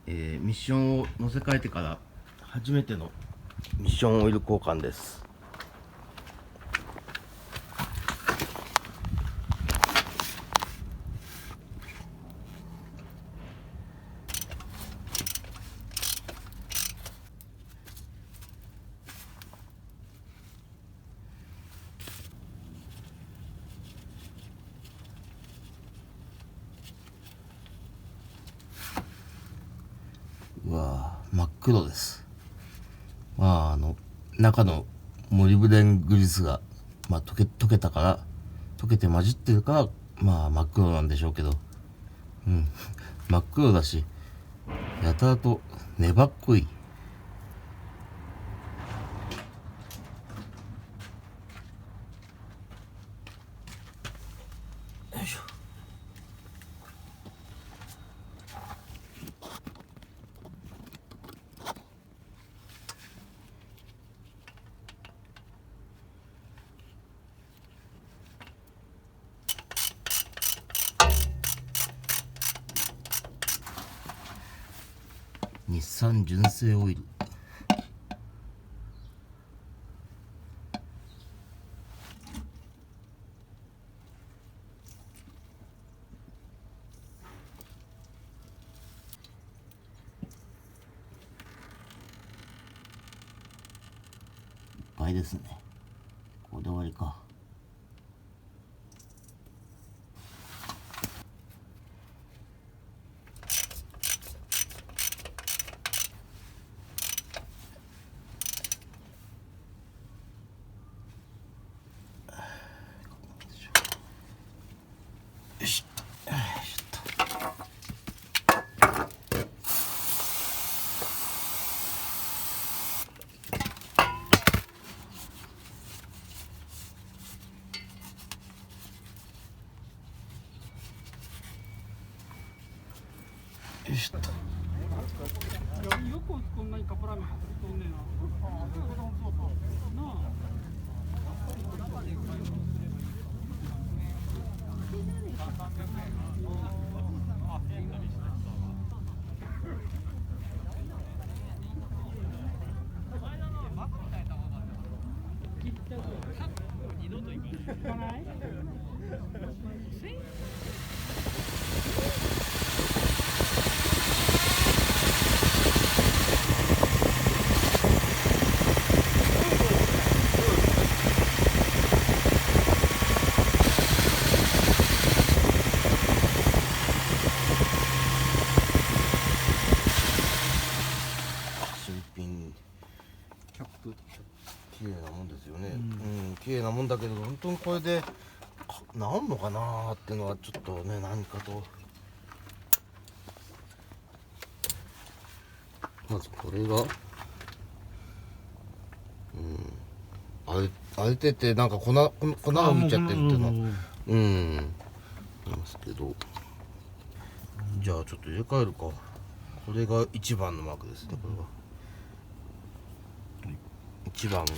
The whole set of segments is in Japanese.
ミッションを乗せ替えてから初めてのミッションオイル交換です。うわー、真っ黒です。中のモリブデングリスが、溶けたから、溶けて混じってるから、真っ黒なんでしょうけど、真っ黒だし、やたらと粘っこい。よいしょ。日産純正オイル。倍ですね。これで終わりか。よし。よしと。よくこんなにカップラーメン運びとんねんな。なあ。行かない？新品キャップ綺麗なもんですよね。綺麗なもんだけど、本当にこれで治んのかなーっていうのはちょっとね、何かと。まずこれが荒れてて、なんか粉が浮いちゃってるっていうのはありますけど、じゃあちょっと入れ替えるか。これが1番のマークですね。これが1番か。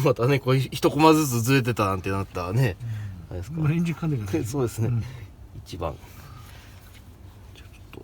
またね、これ一コマずつずれてたなんてなったらね、あれですか。エンジンかんでください。そうですね、1番。じゃあちょっと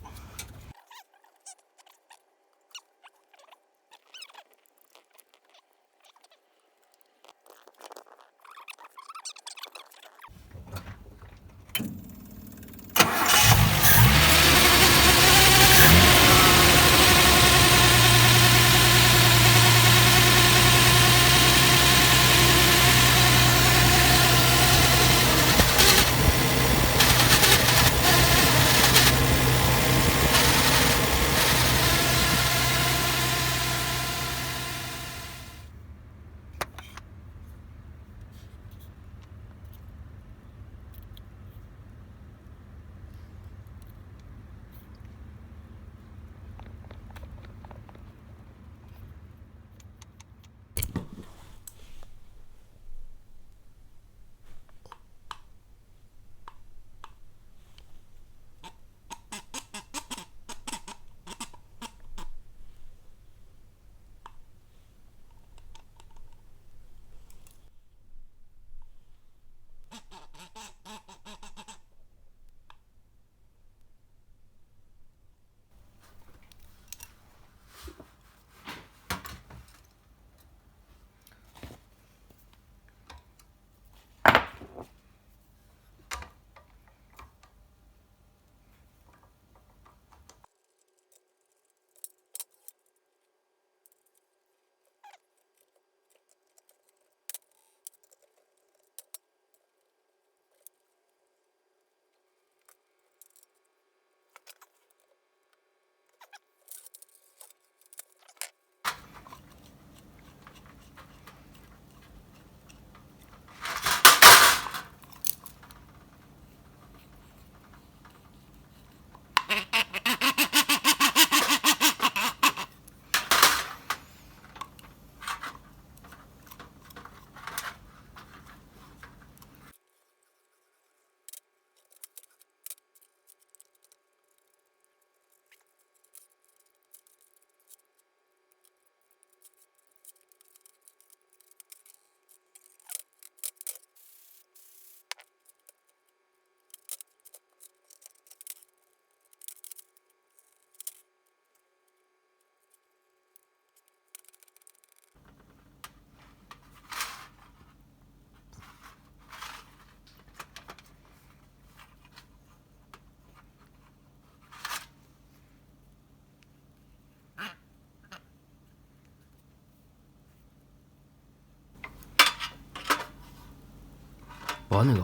バネ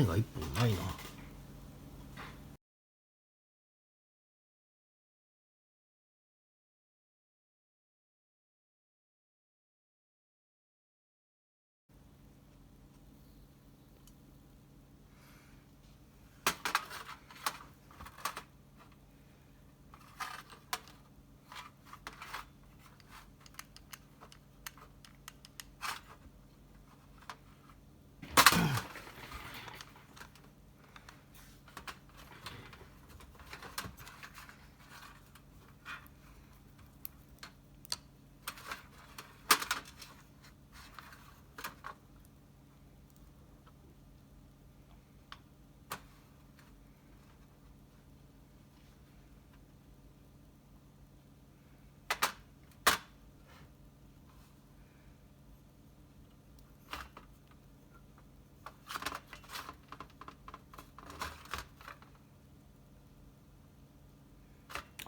が一本ないな。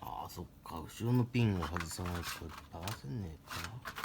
ああ、そっか、後ろのピンを外さないと合わせんねえかな。